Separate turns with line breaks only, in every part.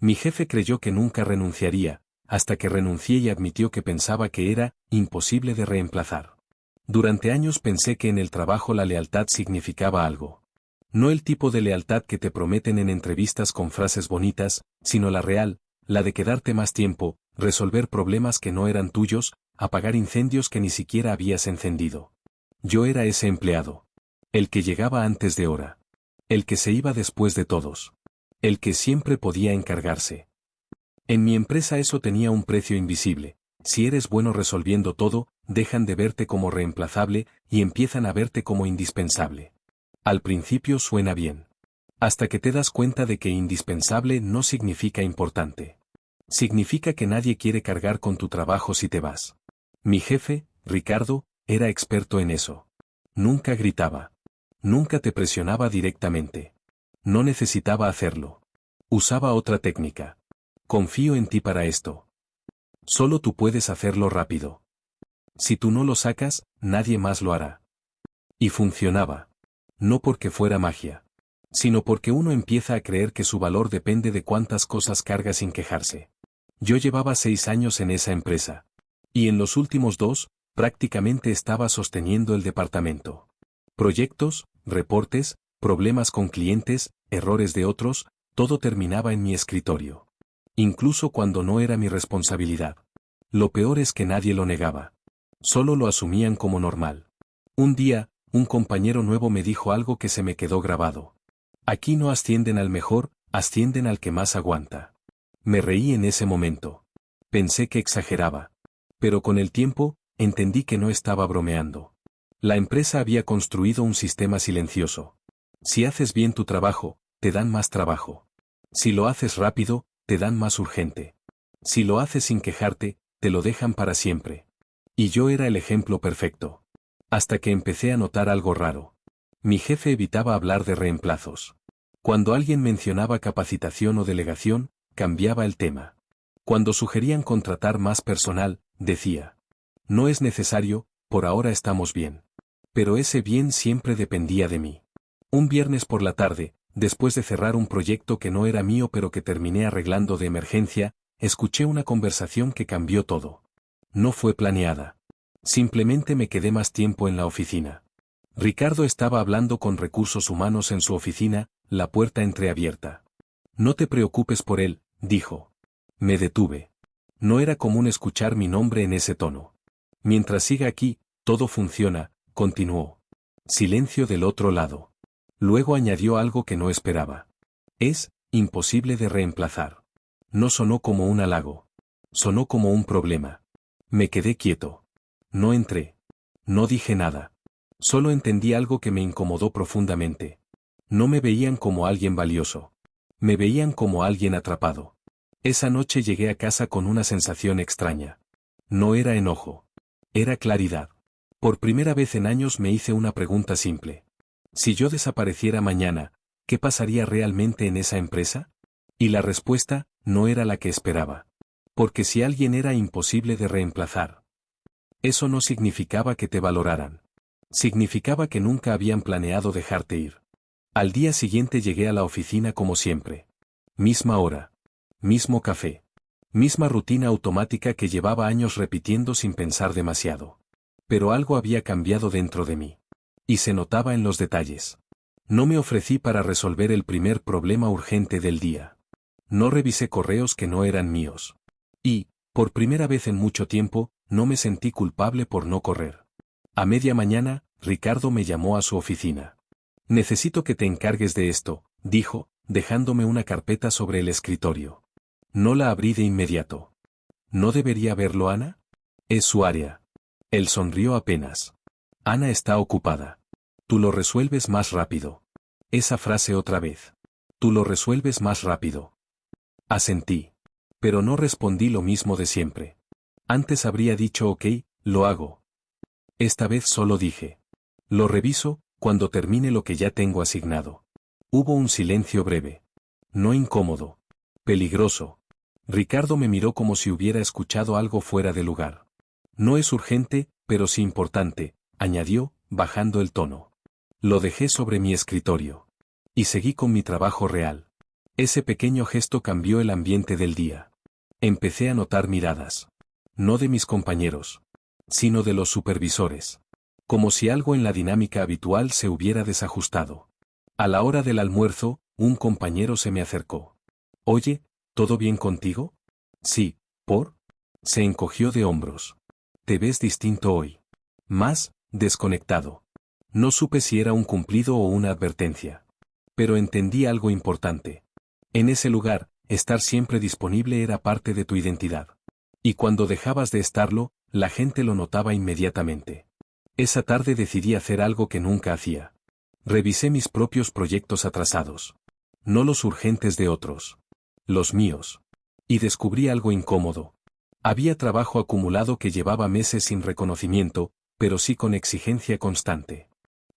Mi jefe creyó que nunca renunciaría, hasta que renuncié y admitió que pensaba que era imposible de reemplazar. Durante años pensé que en el trabajo la lealtad significaba algo. No el tipo de lealtad que te prometen en entrevistas con frases bonitas, sino la real, la de quedarte más tiempo, resolver problemas que no eran tuyos, apagar incendios que ni siquiera habías encendido. Yo era ese empleado. El que llegaba antes de hora. El que se iba después de todos. El que siempre podía encargarse. En mi empresa eso tenía un precio invisible. Si eres bueno resolviendo todo, dejan de verte como reemplazable y empiezan a verte como indispensable. Al principio suena bien. Hasta que te das cuenta de que indispensable no significa importante. Significa que nadie quiere cargar con tu trabajo si te vas. Mi jefe, Ricardo, era experto en eso. Nunca gritaba. Nunca te presionaba directamente. No necesitaba hacerlo. Usaba otra técnica. Confío en ti para esto. Solo tú puedes hacerlo rápido. Si tú no lo sacas, nadie más lo hará. Y funcionaba. No porque fuera magia. Sino porque uno empieza a creer que su valor depende de cuántas cosas carga sin quejarse. Yo llevaba 6 años en esa empresa. Y en los últimos 2, prácticamente estaba sosteniendo el departamento. Proyectos, reportes, problemas con clientes, errores de otros, todo terminaba en mi escritorio. Incluso cuando no era mi responsabilidad. Lo peor es que nadie lo negaba. Solo lo asumían como normal. Un día, un compañero nuevo me dijo algo que se me quedó grabado. Aquí no ascienden al mejor, ascienden al que más aguanta. Me reí en ese momento. Pensé que exageraba. Pero con el tiempo, entendí que no estaba bromeando. La empresa había construido un sistema silencioso. Si haces bien tu trabajo, te dan más trabajo. Si lo haces rápido, te dan más urgente. Si lo haces sin quejarte, te lo dejan para siempre. Y yo era el ejemplo perfecto. Hasta que empecé a notar algo raro. Mi jefe evitaba hablar de reemplazos. Cuando alguien mencionaba capacitación o delegación, cambiaba el tema. Cuando sugerían contratar más personal, decía: no es necesario, por ahora estamos bien. Pero ese bien siempre dependía de mí. Un viernes por la tarde, después de cerrar un proyecto que no era mío pero que terminé arreglando de emergencia, escuché una conversación que cambió todo. No fue planeada. Simplemente me quedé más tiempo en la oficina. Ricardo estaba hablando con recursos humanos en su oficina, la puerta entreabierta. No te preocupes por él, dijo. Me detuve. No era común escuchar mi nombre en ese tono. Mientras siga aquí, todo funciona, continuó. Silencio del otro lado. Luego añadió algo que no esperaba. Es imposible de reemplazar. No sonó como un halago. Sonó como un problema. Me quedé quieto. No entré. No dije nada. Solo entendí algo que me incomodó profundamente. No me veían como alguien valioso. Me veían como alguien atrapado. Esa noche llegué a casa con una sensación extraña. No era enojo. Era claridad. Por primera vez en años me hice una pregunta simple. Si yo desapareciera mañana, ¿qué pasaría realmente en esa empresa? Y la respuesta no era la que esperaba. Porque si alguien era imposible de reemplazar, eso no significaba que te valoraran. Significaba que nunca habían planeado dejarte ir. Al día siguiente llegué a la oficina como siempre. Misma hora. Mismo café. Misma rutina automática que llevaba años repitiendo sin pensar demasiado. Pero algo había cambiado dentro de mí. Y se notaba en los detalles. No me ofrecí para resolver el primer problema urgente del día. No revisé correos que no eran míos. Y, por primera vez en mucho tiempo, no me sentí culpable por no correr. A media mañana, Ricardo me llamó a su oficina. Necesito que te encargues de esto, dijo, dejándome una carpeta sobre el escritorio. No la abrí de inmediato. ¿No debería verlo Ana? Es su área. Él sonrió apenas. Ana está ocupada. Tú lo resuelves más rápido. Esa frase otra vez. Tú lo resuelves más rápido. Asentí. Pero no respondí lo mismo de siempre. Antes habría dicho ok, lo hago. Esta vez solo dije. Lo reviso, cuando termine lo que ya tengo asignado. Hubo un silencio breve. No incómodo. Peligroso. Ricardo me miró como si hubiera escuchado algo fuera de lugar. No es urgente, pero sí importante, añadió, bajando el tono. Lo dejé sobre mi escritorio. Y seguí con mi trabajo real. Ese pequeño gesto cambió el ambiente del día. Empecé a notar miradas. No de mis compañeros, sino de los supervisores. Como si algo en la dinámica habitual se hubiera desajustado. A la hora del almuerzo, un compañero se me acercó. Oye, ¿todo bien contigo? Sí, ¿por? Se encogió de hombros. Te ves distinto hoy. Más, desconectado. No supe si era un cumplido o una advertencia. Pero entendí algo importante. En ese lugar, estar siempre disponible era parte de tu identidad. Y cuando dejabas de estarlo, la gente lo notaba inmediatamente. Esa tarde decidí hacer algo que nunca hacía. Revisé mis propios proyectos atrasados. No los urgentes de otros. Los míos. Y descubrí algo incómodo. Había trabajo acumulado que llevaba meses sin reconocimiento, pero sí con exigencia constante.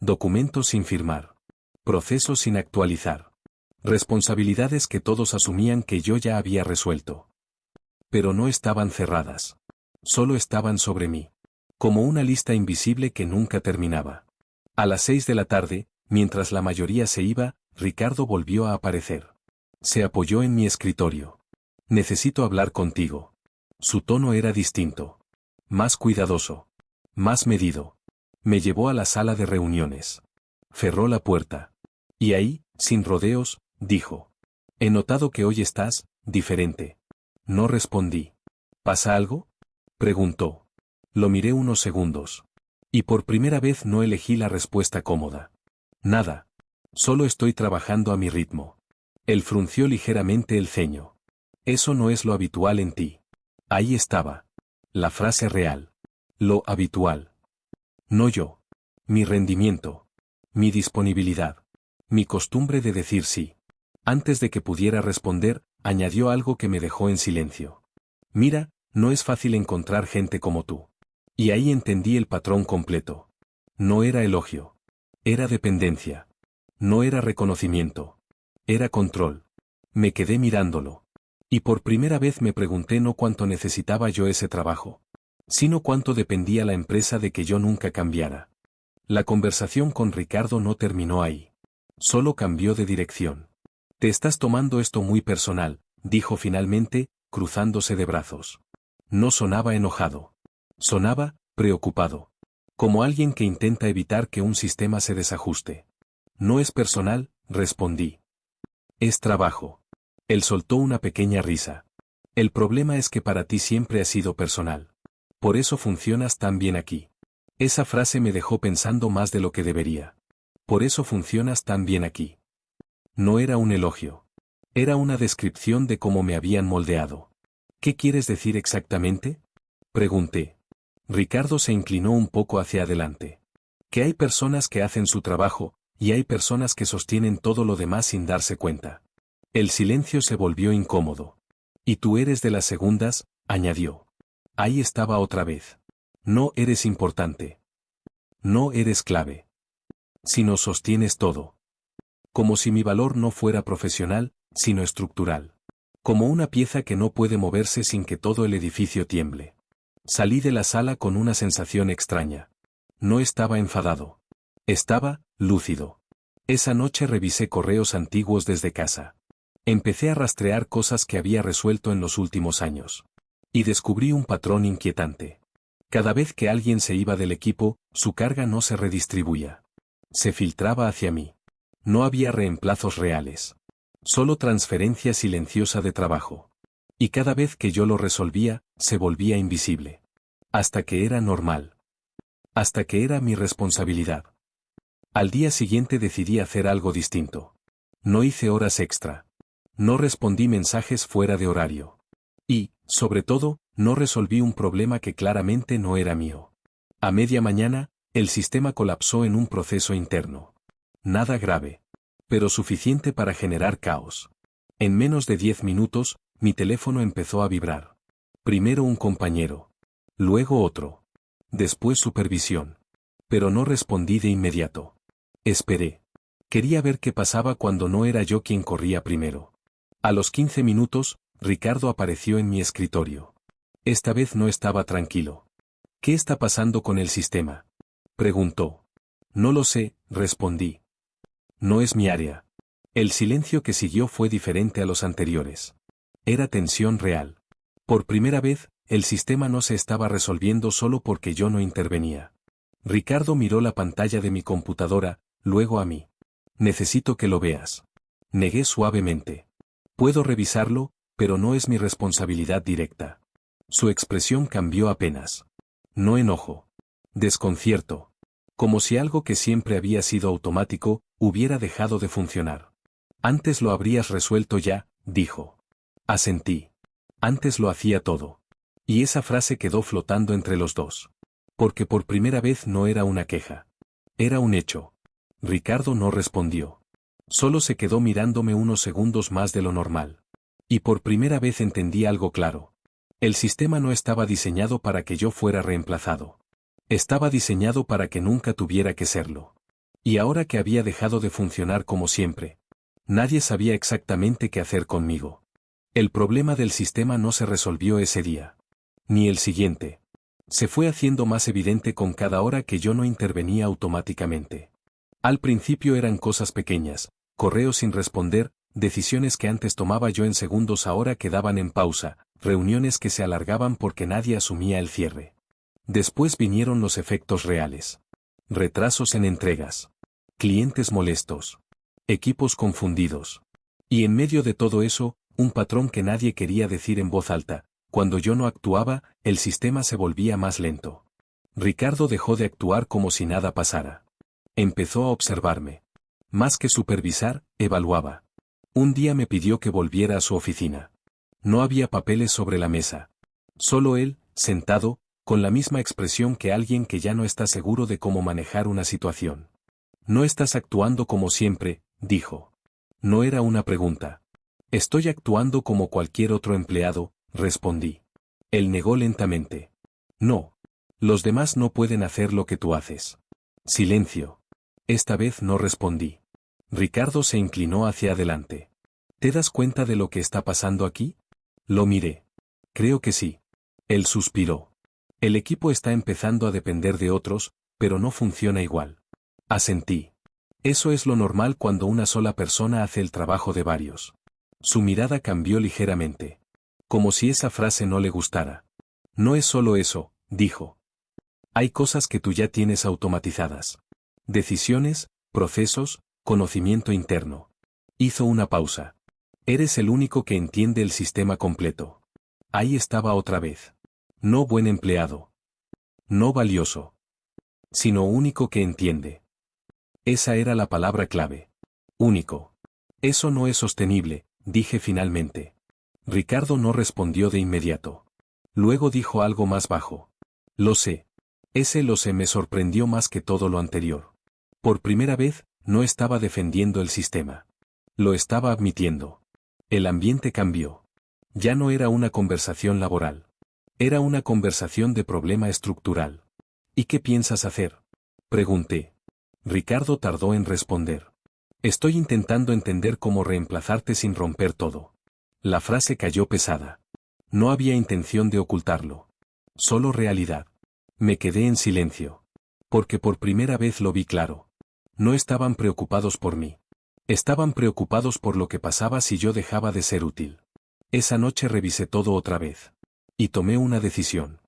Documentos sin firmar. Procesos sin actualizar. Responsabilidades que todos asumían que yo ya había resuelto. Pero no estaban cerradas. Solo estaban sobre mí. Como una lista invisible que nunca terminaba. A las 6 de la tarde, mientras la mayoría se iba, Ricardo volvió a aparecer. Se apoyó en mi escritorio. Necesito hablar contigo. Su tono era distinto. Más cuidadoso. Más medido. Me llevó a la sala de reuniones. Cerró la puerta. Y ahí, sin rodeos, dijo. He notado que hoy estás, diferente. No respondí. ¿Pasa algo? Preguntó. Lo miré unos segundos. Y por primera vez no elegí la respuesta cómoda. Nada. Solo estoy trabajando a mi ritmo. Él frunció ligeramente el ceño. Eso no es lo habitual en ti. Ahí estaba. La frase real. Lo habitual. No yo. Mi rendimiento. Mi disponibilidad. Mi costumbre de decir sí. Antes de que pudiera responder, añadió algo que me dejó en silencio. Mira, no es fácil encontrar gente como tú. Y ahí entendí el patrón completo. No era elogio. Era dependencia. No era reconocimiento. Era control. Me quedé mirándolo. Y por primera vez me pregunté no cuánto necesitaba yo ese trabajo, sino cuánto dependía la empresa de que yo nunca cambiara. La conversación con Ricardo no terminó ahí. Solo cambió de dirección. Te estás tomando esto muy personal, dijo finalmente, cruzándose de brazos. No sonaba enojado. Sonaba, preocupado. Como alguien que intenta evitar que un sistema se desajuste. No es personal, respondí. Es trabajo. Él soltó una pequeña risa. El problema es que para ti siempre ha sido personal. Por eso funcionas tan bien aquí. Esa frase me dejó pensando más de lo que debería. Por eso funcionas tan bien aquí. No era un elogio. Era una descripción de cómo me habían moldeado. ¿Qué quieres decir exactamente? Pregunté. Ricardo se inclinó un poco hacia adelante. Que hay personas que hacen su trabajo, y hay personas que sostienen todo lo demás sin darse cuenta. El silencio se volvió incómodo. Y tú eres de las segundas, añadió. Ahí estaba otra vez. No eres importante. No eres clave. Sino sostienes todo. Como si mi valor no fuera profesional, sino estructural. Como una pieza que no puede moverse sin que todo el edificio tiemble. Salí de la sala con una sensación extraña. No estaba enfadado. Estaba, lúcido. Esa noche revisé correos antiguos desde casa. Empecé a rastrear cosas que había resuelto en los últimos años. Y descubrí un patrón inquietante. Cada vez que alguien se iba del equipo, su carga no se redistribuía. Se filtraba hacia mí. No había reemplazos reales. Solo transferencia silenciosa de trabajo. Y cada vez que yo lo resolvía, se volvía invisible. Hasta que era normal. Hasta que era mi responsabilidad. Al día siguiente decidí hacer algo distinto. No hice horas extra. No respondí mensajes fuera de horario. Y, sobre todo, no resolví un problema que claramente no era mío. A media mañana, el sistema colapsó en un proceso interno. Nada grave. Pero suficiente para generar caos. En menos de 10 minutos, mi teléfono empezó a vibrar. Primero un compañero. Luego otro. Después supervisión. Pero no respondí de inmediato. Esperé. Quería ver qué pasaba cuando no era yo quien corría primero. A los 15 minutos, Ricardo apareció en mi escritorio. Esta vez no estaba tranquilo. ¿Qué está pasando con el sistema? Preguntó. No lo sé, respondí. No es mi área. El silencio que siguió fue diferente a los anteriores. Era tensión real. Por primera vez, el sistema no se estaba resolviendo solo porque yo no intervenía. Ricardo miró la pantalla de mi computadora, luego a mí. Necesito que lo veas. Negué suavemente. Puedo revisarlo, pero no es mi responsabilidad directa. Su expresión cambió apenas. No enojo. Desconcierto. Como si algo que siempre había sido automático, hubiera dejado de funcionar. Antes lo habrías resuelto ya, dijo. Asentí. Antes lo hacía todo. Y esa frase quedó flotando entre los dos. Porque por primera vez no era una queja. Era un hecho. Ricardo no respondió. Solo se quedó mirándome unos segundos más de lo normal. Y por primera vez entendí algo claro. El sistema no estaba diseñado para que yo fuera reemplazado. Estaba diseñado para que nunca tuviera que serlo. Y ahora que había dejado de funcionar como siempre, nadie sabía exactamente qué hacer conmigo. El problema del sistema no se resolvió ese día. Ni el siguiente. Se fue haciendo más evidente con cada hora que yo no intervenía automáticamente. Al principio eran cosas pequeñas, correos sin responder, decisiones que antes tomaba yo en segundos ahora quedaban en pausa, reuniones que se alargaban porque nadie asumía el cierre. Después vinieron los efectos reales. Retrasos en entregas. Clientes molestos. Equipos confundidos. Y en medio de todo eso, un patrón que nadie quería decir en voz alta. Cuando yo no actuaba, el sistema se volvía más lento. Ricardo dejó de actuar como si nada pasara. Empezó a observarme. Más que supervisar, evaluaba. Un día me pidió que volviera a su oficina. No había papeles sobre la mesa. Solo él, sentado, con la misma expresión que alguien que ya no está seguro de cómo manejar una situación. No estás actuando como siempre, dijo. No era una pregunta. Estoy actuando como cualquier otro empleado, respondí. Él negó lentamente. No. Los demás no pueden hacer lo que tú haces. Silencio. Esta vez no respondí. Ricardo se inclinó hacia adelante. ¿Te das cuenta de lo que está pasando aquí? Lo miré. Creo que sí. Él suspiró. El equipo está empezando a depender de otros, pero no funciona igual. Asentí. Eso es lo normal cuando una sola persona hace el trabajo de varios. Su mirada cambió ligeramente. Como si esa frase no le gustara. No es solo eso, dijo. Hay cosas que tú ya tienes automatizadas. Decisiones, procesos, conocimiento interno. Hizo una pausa. Eres el único que entiende el sistema completo. Ahí estaba otra vez. No buen empleado. No valioso. Sino único que entiende. Esa era la palabra clave. Único. Eso no es sostenible, dije finalmente. Ricardo no respondió de inmediato. Luego dijo algo más bajo. Lo sé. Ese lo sé me sorprendió más que todo lo anterior. Por primera vez, no estaba defendiendo el sistema. Lo estaba admitiendo. El ambiente cambió. Ya no era una conversación laboral. Era una conversación de problema estructural. ¿Y qué piensas hacer? Pregunté. Ricardo tardó en responder. Estoy intentando entender cómo reemplazarte sin romper todo. La frase cayó pesada. No había intención de ocultarlo. Solo realidad. Me quedé en silencio. Porque por primera vez lo vi claro. No estaban preocupados por mí. Estaban preocupados por lo que pasaba si yo dejaba de ser útil. Esa noche revisé todo otra vez. Y tomé una decisión.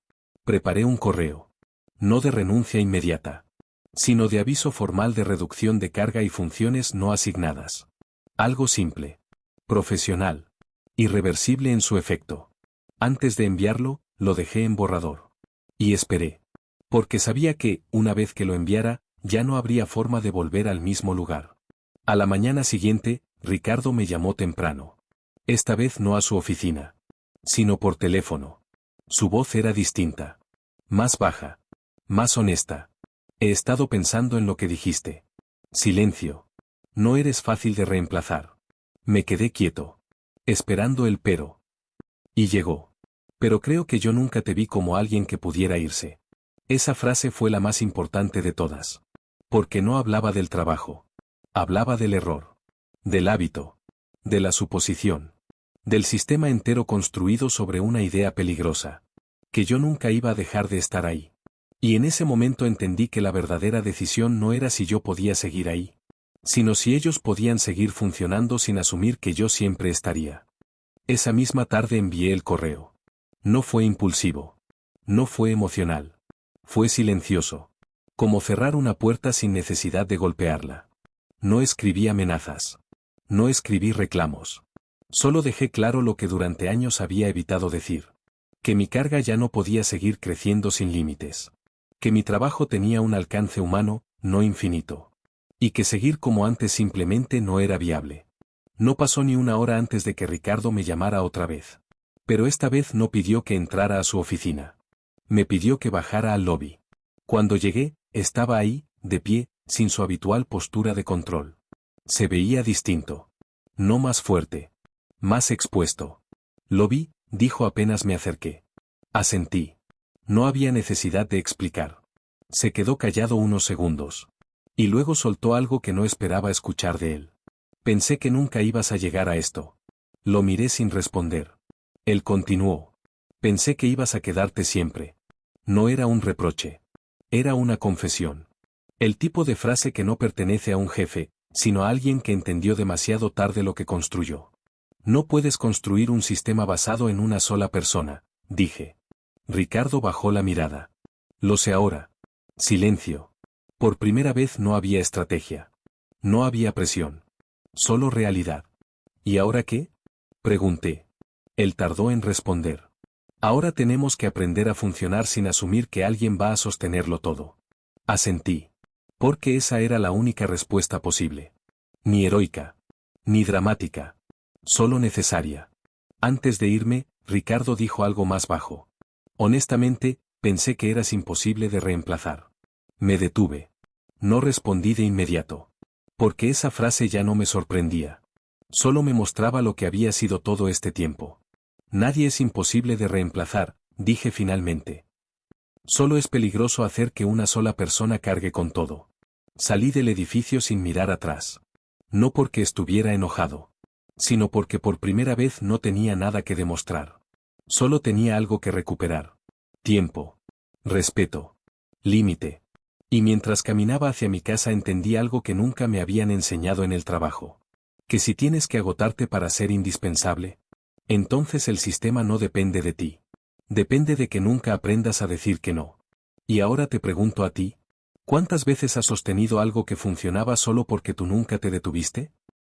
Preparé un correo. No de renuncia inmediata. Sino de aviso formal de reducción de carga y funciones no asignadas. Algo simple. Profesional. Irreversible en su efecto. Antes de enviarlo, lo dejé en borrador. Y esperé. Porque sabía que, una vez que lo enviara, ya no habría forma de volver al mismo lugar. A la mañana siguiente, Ricardo me llamó temprano. Esta vez no a su oficina. Sino por teléfono. Su voz era distinta. Más baja. Más honesta. He estado pensando en lo que dijiste. Silencio. No eres fácil de reemplazar. Me quedé quieto. Esperando el pero. Y llegó. Pero creo que yo nunca te vi como alguien que pudiera irse. Esa frase fue la más importante de todas. Porque no hablaba del trabajo. Hablaba del error. Del hábito. De la suposición. Del sistema entero construido sobre una idea peligrosa. Que yo nunca iba a dejar de estar ahí. Y en ese momento entendí que la verdadera decisión no era si yo podía seguir ahí. sino si ellos podían seguir funcionando sin asumir que yo siempre estaría. Esa misma tarde envié el correo. No fue impulsivo. No fue emocional. Fue silencioso. Como cerrar una puerta sin necesidad de golpearla. No escribí amenazas. No escribí reclamos. Solo dejé claro lo que durante años había evitado decir. Que mi carga ya no podía seguir creciendo sin límites. Que mi trabajo tenía un alcance humano, no infinito. Y que seguir como antes simplemente no era viable. No pasó ni una hora antes de que Ricardo me llamara otra vez. Pero esta vez no pidió que entrara a su oficina. Me pidió que bajara al lobby. Cuando llegué, estaba ahí, de pie, sin su habitual postura de control. Se veía distinto. No más fuerte. Más expuesto. Lo vi, dijo apenas me acerqué. Asentí. No había necesidad de explicar. Se quedó callado unos segundos. Y luego soltó algo que no esperaba escuchar de él. Pensé que nunca ibas a llegar a esto. Lo miré sin responder. Él continuó. Pensé que ibas a quedarte siempre. No era un reproche. Era una confesión. El tipo de frase que no pertenece a un jefe, sino a alguien que entendió demasiado tarde lo que construyó. No puedes construir un sistema basado en una sola persona, dije. Ricardo bajó la mirada. Lo sé ahora. Silencio. Por primera vez no había estrategia. No había presión. Solo realidad. ¿Y ahora qué? Pregunté. Él tardó en responder. Ahora tenemos que aprender a funcionar sin asumir que alguien va a sostenerlo todo. Asentí. Porque esa era la única respuesta posible. Ni heroica. Ni dramática. Solo necesaria. Antes de irme, Ricardo dijo algo más bajo. Honestamente, pensé que eras imposible de reemplazar. Me detuve. No respondí de inmediato. Porque esa frase ya no me sorprendía. Solo me mostraba lo que había sido todo este tiempo. Nadie es imposible de reemplazar, dije finalmente. Solo es peligroso hacer que una sola persona cargue con todo. Salí del edificio sin mirar atrás. No porque estuviera enojado, sino porque por primera vez no tenía nada que demostrar. Solo tenía algo que recuperar. Tiempo. Respeto. Límite. Y mientras caminaba hacia mi casa entendí algo que nunca me habían enseñado en el trabajo. Que si tienes que agotarte para ser indispensable, entonces el sistema no depende de ti. Depende de que nunca aprendas a decir que no. Y ahora te pregunto a ti, ¿cuántas veces has sostenido algo que funcionaba solo porque tú nunca te detuviste?